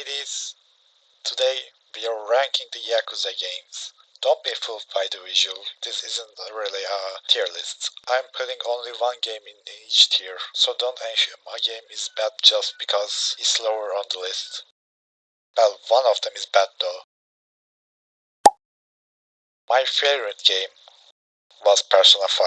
ladies, today we are ranking the Yakuza games. Don't be fooled by the visual, this isn't really a tier list. I'm putting only one game in each tier, so don't assume a game is bad just because it's lower on the list. Well, one of them is bad though. My favorite game was Persona 5.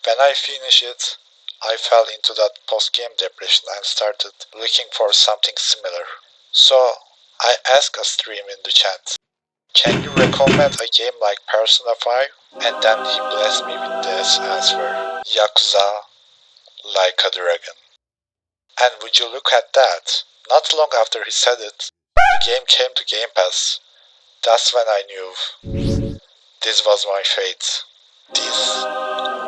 When I finished it, I fell into that post-game depression and started looking for something similar. So, I asked a stream in the chat, can you recommend a game like Persona 5? And then he blessed me with this answer, Yakuza Like a Dragon. And would you look at that? Not long after he said it, the game came to Game Pass. That's when I knew this was my fate. This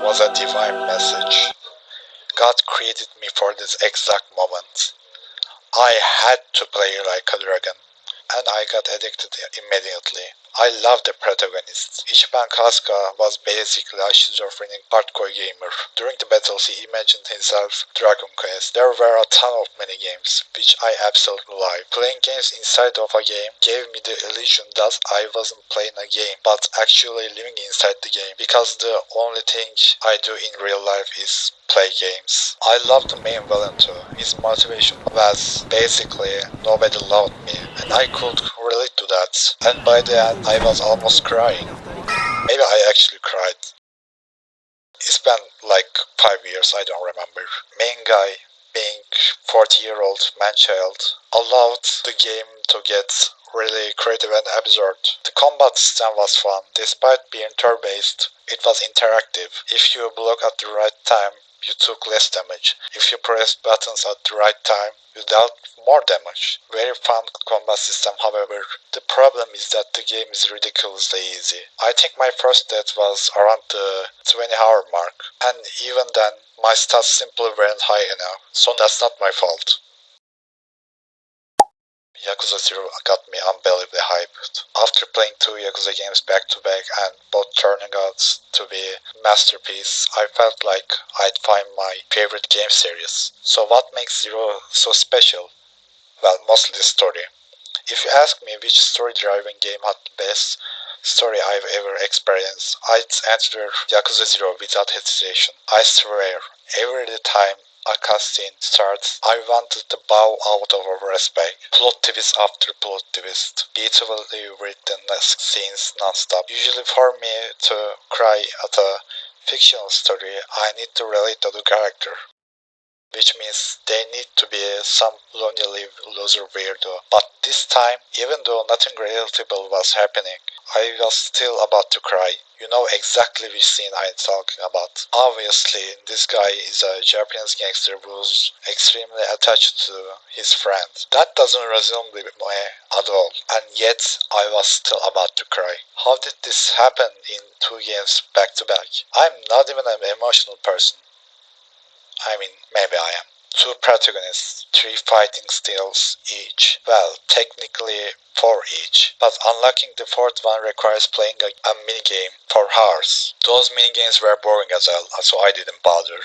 was a divine message. God created me for this exact moment. I had to play like a dragon, and I got addicted immediately. I loved the protagonist. Ichiban Kasuga was basically a schizophrenic hardcore gamer. During the battles he imagined himself Dragon Quest. There were a ton of minigames, which I absolutely loved. Playing games inside of a game gave me the illusion that I wasn't playing a game, but actually living inside the game, because the only thing I do in real life is play games. I loved the main villain too. His motivation was basically nobody loved me, and I could relate to that. And by the end, I was almost crying. Maybe I actually cried. It's been like 5 years, I don't remember. Main guy, being 40-year-old man-child, allowed the game to get really creative and absurd. The combat system was fun. Despite being turn-based, it was interactive. If you block at the right time, you took less damage. If you pressed buttons at the right time, you dealt more damage. Very fun combat system, however. The problem is that the game is ridiculously easy. I think my first death was around the 20-hour mark, and even then, my stats simply weren't high enough, so that's not my fault. Yakuza 0 got me unbelievably hyped. After playing two Yakuza games back to back and both turning out to be masterpieces, I felt like I'd find my favorite game series. So what makes 0 so special? Well, mostly the story. If you ask me which story-driven game had the best story I've ever experienced, I'd answer Yakuza 0 without hesitation. I swear, every time a cutscene starts, I wanted to bow out of respect. Plot twist after plot twist. Beautifully written scenes non-stop. Usually for me to cry at a fictional story, I need to relate to the character, which means they need to be some lonely loser weirdo. But this time, even though nothing relatable was happening, I was still about to cry. You know exactly which scene I'm talking about. Obviously, this guy is a Japanese gangster who's extremely attached to his friend. That doesn't resemble me at all, and yet I was still about to cry. How did this happen in two games back to back? I'm not even an emotional person. I mean, maybe I am. Two protagonists, three fighting styles each. Well, technically four each, but unlocking the fourth one requires playing a minigame for hours. Those minigames were boring as hell, so I didn't bother.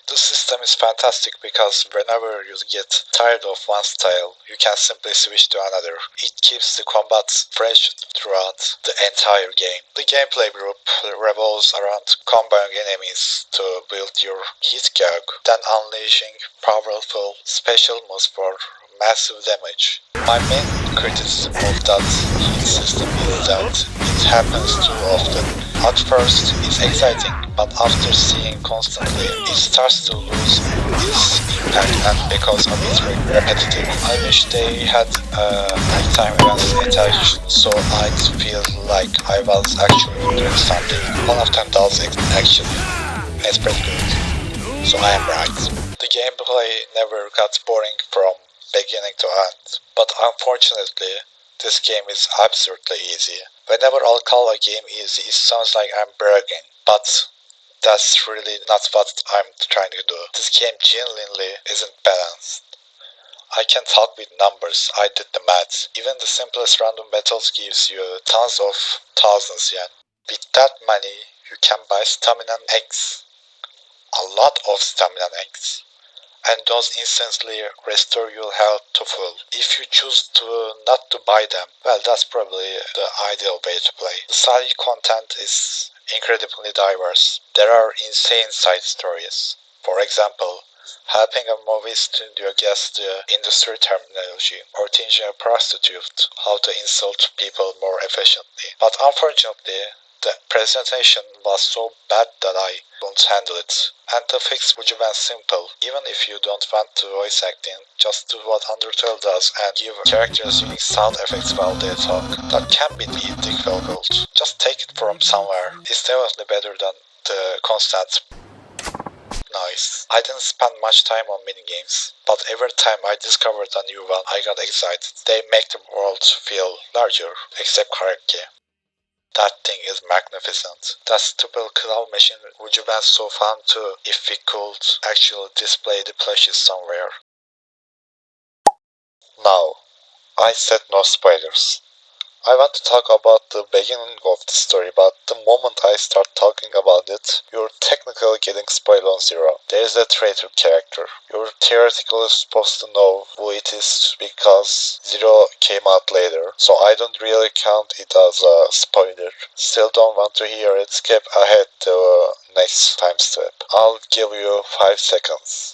The system is fantastic because whenever you get tired of one style, you can simply switch to another. It keeps the combat fresh throughout the entire game. The gameplay group revolves around comboing enemies to build your hit gauge, then unleashing powerful special moves for massive damage. My main criticism of that hit system is that it happens too often. At first, it's exciting, but after seeing constantly, it starts to lose its impact and becomes a bit repetitive. I wish they had nighttime events attached so I'd feel like I was actually doing something. One of them does actually. It's pretty good. So I am right. The gameplay never got boring from beginning to end, but unfortunately, this game is absurdly easy. Whenever I'll call a game easy, it sounds like I'm bragging, but that's really not what I'm trying to do. This game genuinely isn't balanced. I can talk with numbers, I did the math. Even the simplest random battles gives you tons of thousands yen. With that money, you can buy stamina eggs. A lot of stamina eggs. and those instantly restore your health to full. If you choose to not to buy them, well, that's probably the ideal way to play. The side content is incredibly diverse. There are insane side stories. For example, helping a movie studio guess the industry terminology, or teaching a prostitute how to insult people more efficiently. But unfortunately, the presentation was so bad that I couldn't handle it. And the fix would have been simple. Even if you don't want to voice acting, just do what Undertale does and give characters unique sound effects while they talk. That can be difficult. Just take it from somewhere. It's definitely better than the constant noise. I didn't spend much time on minigames, but every time I discovered a new one, I got excited. They make the world feel larger, except karaoke. That thing is magnificent. That stupid claw machine would have been so fun too if we could actually display the plushes somewhere. Now, I said no spoilers. I want to talk about the beginning of the story, but the moment I start talking about it, you're technically getting spoiled on zero. There is a traitor character. You're theoretically supposed to know who it is because zero came out later, so I don't really count it as a spoiler. Still don't want to hear it, skip ahead to next time step. I'll give you 5 seconds.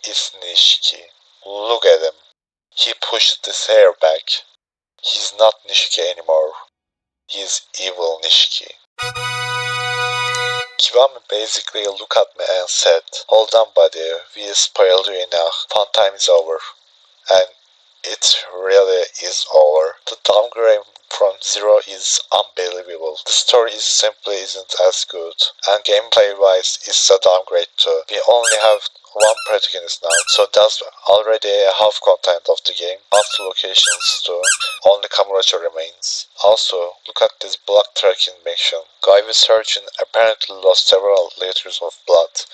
It's Nishiki. Look at him. He pushed his hair back. He's not Nishiki anymore. He's evil Nishiki. Kiwami basically looked at me and said, "Hold on buddy, we spoiled you enough. Fun time is over." And it really is over. The downgrade from zero is unbelievable. The story simply isn't as good, and gameplay wise it's a downgrade too. We only have one protagonist now, so that's already a half content of the game. Half the locations too. Only Kamurocho remains. Also, look at this blood tracking mission. Guy with surgeon apparently lost several liters of blood,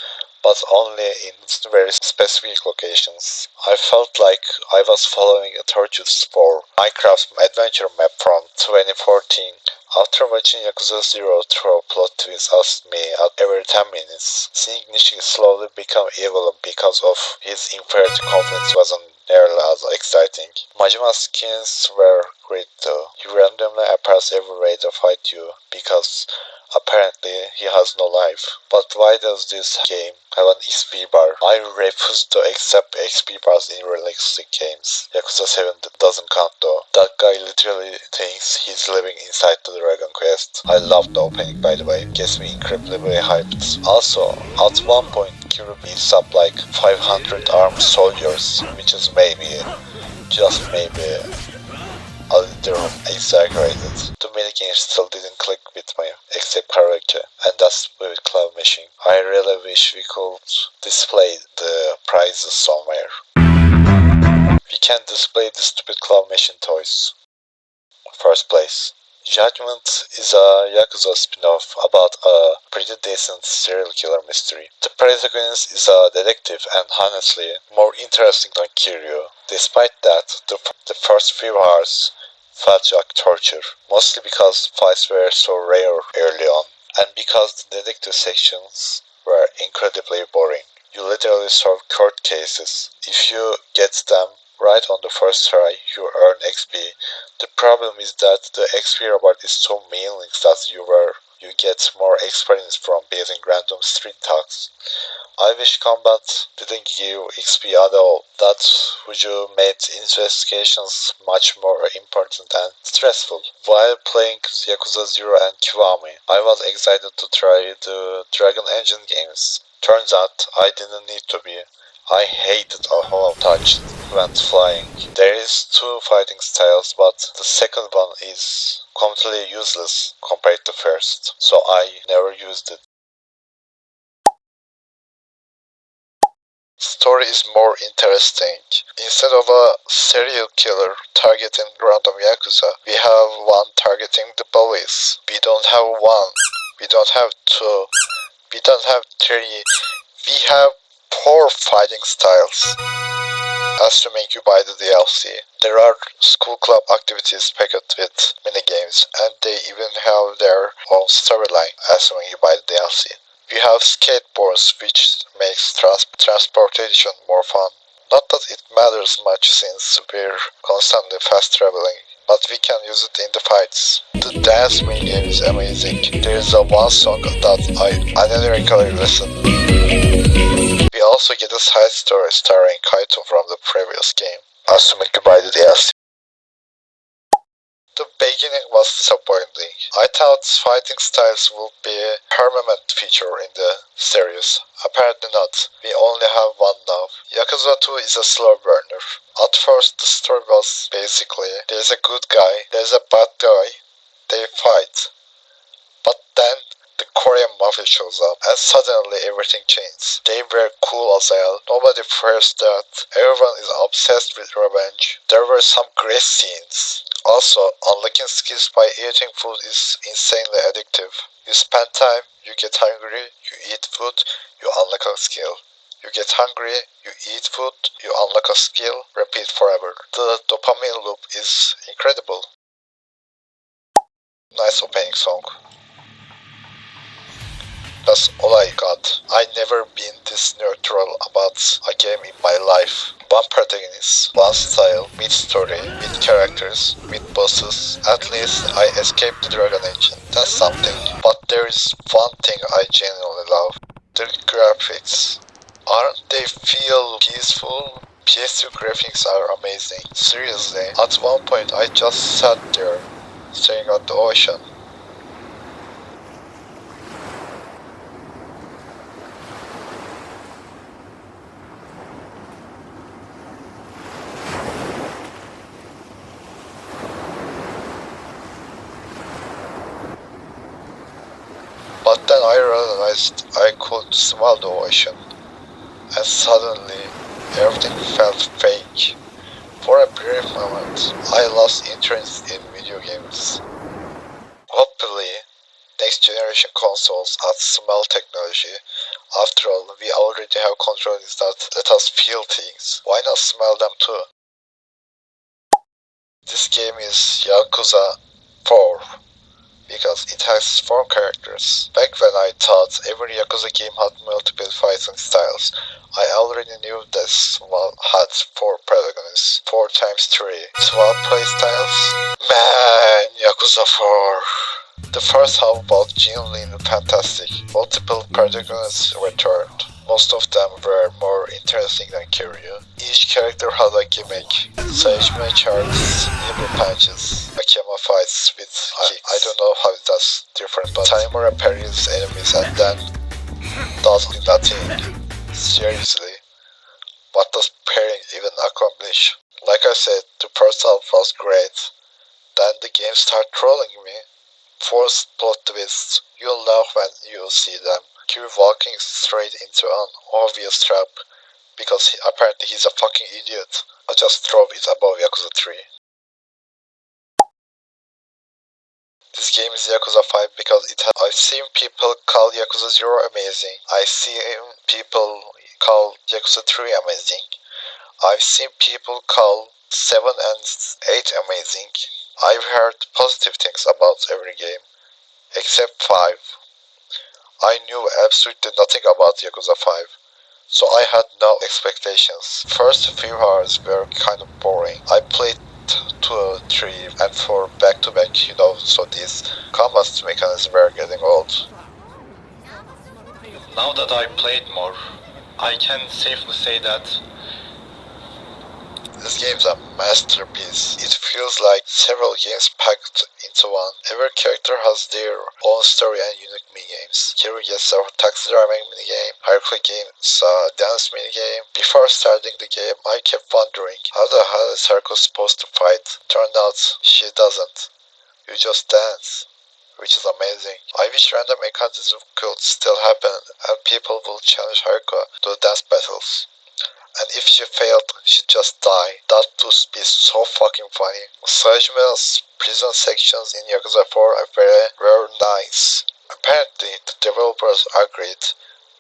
but only in very specific locations. I felt like I was following a torches for Minecraft's adventure map from 2014. After watching Yakuza 0 throw plot twists at me at every 10 minutes, seeing Nishiki slowly become evil because of his inferiority complex wasn't nearly as exciting. Majima's skins were great too. He randomly appears every way to fight you because apparently he has no life. But why does this game have an XP bar? I refuse to accept XP bars in realistic games. Yakuza 7 doesn't count though. That guy literally thinks he's living inside the Dragon Quest. I love the opening by the way, gets me incredibly hyped. Also, at one point Kiryu beats up like 500 armed soldiers, which is maybe, just maybe, a little exaggerated. The minigames still didn't click with me, except karaoke, and that's with claw machine. I really wish we could display the prizes somewhere. We can display the stupid claw machine toys. First place. Judgment is a Yakuza spin-off about a pretty decent serial killer mystery. The protagonist is a detective and honestly more interesting than Kiryu. Despite that, the first few hours felt like torture, mostly because fights were so rare early on, and because the detective sections were incredibly boring. You literally solve court cases. If you get them right on the first try, you earn XP. The problem is that the XP reward is so meaningless that you get more experience from beating random street talks. I wish combat didn't give XP at all. That would have made investigations much more important and stressful. While playing Yakuza 0 and Kiwami, I was excited to try the Dragon Engine games. Turns out I didn't need to be. I hated how touch went flying. There is 2 fighting styles, but the second one is completely useless compared to first, so I never used it. Story is more interesting. Instead of a serial killer targeting random Yakuza, we have one targeting the police. We don't have one, we don't have two, we don't have three, we have 4 fighting styles. assuming you buy the DLC. There are school club activities packed with minigames, and they even have their own storyline, assuming you buy the DLC. We have skateboards, which makes transportation more fun. Not that it matters much since we're constantly fast traveling, but we can use it in the fights. The dance minigame is amazing. There is a one song that I unironically listen. We also get a side story starring Kaito from the previous game, assuming you buy the DLC. The beginning was disappointing. I thought fighting styles would be a permanent feature in the series. Apparently not. We only have one now. Yakuza 2 is a slow burner. At first the story was basically there's a good guy, there's a bad guy, they fight. But then the Korean mafia shows up and suddenly everything changes. They were cool as hell, nobody fears that, everyone is obsessed with revenge. There were some great scenes. Also, unlocking skills by eating food is insanely addictive. You spend time, you get hungry, you eat food, you unlock a skill. You get hungry, you eat food, you unlock a skill, repeat forever. The dopamine loop is incredible. Nice opening song. That's all I got. I never been this neutral about a game in my life. One protagonist, one style, mid story, mid characters, mid bosses. At least I escaped the Dragon Age. That's something. But there is one thing I genuinely love. The graphics. Aren't they feel peaceful? PS2 graphics are amazing. Seriously, at one point I just sat there, staring at the ocean. But then I realized I could smell the ocean, and suddenly everything felt fake. For a brief moment, I lost interest in video games. Hopefully, next generation consoles add smell technology. After all, we already have controllers that let us feel things. Why not smell them too? This game is Yakuza 4. Because it has 4 characters. Back when I thought every Yakuza game had multiple fighting styles, I already knew this one had 4 protagonists. 4 times 3. 12 playstyles? Man, Yakuza 4. The first half was genuinely fantastic. Multiple protagonists returned. Most of them were more interesting than Kiryu. Each character had a gimmick. Seijima charts, Naybr punches, Akiyama fights with kicks. I don't know how that's different, but Tanimura parries enemies and then does nothing. Seriously, what does pairing even accomplish? Like I said, the first half was great. Then the game started trolling me. Forced plot twists. You'll laugh when you see them. Kiryu walking straight into an obvious trap because apparently he's a fucking idiot. I just throw it above Yakuza 3. This game is Yakuza 5 because I've seen people call Yakuza 0 amazing. I've seen people call Yakuza 3 amazing. I've seen people call 7 and 8 amazing. I've heard positive things about every game, except 5. I knew absolutely nothing about Yakuza 5, so I had no expectations. First few hours were kind of boring. I played 2, 3 and 4 back to back, so these combat mechanisms were getting old. Now that I played more, I can safely say that this game's a masterpiece. It feels like several games packed into one. Every character has their own story and unique minigames. Kiryu gets a taxi driving minigame, Haruka gets a dance minigame. Before starting the game, I kept wondering, how the hell is Haruka supposed to fight? Turned out, she doesn't. You just dance, which is amazing. I wish random mechanisms could still happen and people would challenge Haruka to dance battles. And if she failed, she'd just die. That would be so fucking funny. Sejima's prison sections in Yakuza 4 were nice. Apparently, the developers agreed.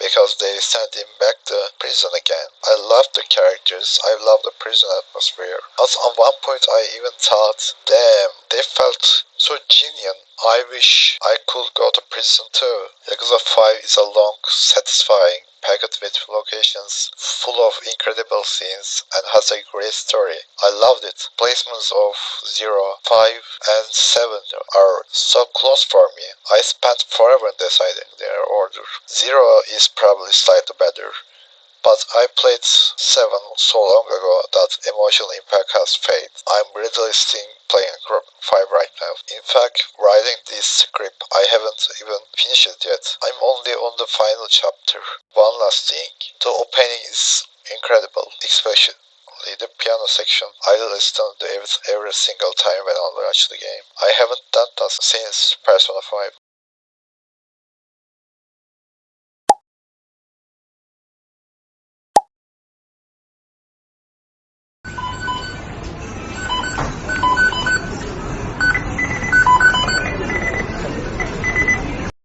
because they sent him back to prison again. I loved the characters, I loved the prison atmosphere. At one point I even thought, damn, they felt so genuine. I wish I could go to prison too. Yakuza 5 is a long, satisfying, packed with locations, full of incredible scenes, and has a great story. I loved it. Placements of 0, 5, and 7 are so close for me. I spent forever deciding their order. 0 is probably slightly better, but I played 7 so long ago that emotional impact has faded. I'm readily still playing Group 5 right now. In fact, writing this script, I haven't even finished it yet. I'm only on the final chapter. One last thing, the opening is incredible, especially the piano section. I listen to it every single time when I launch the game. I haven't done that since Persona 5.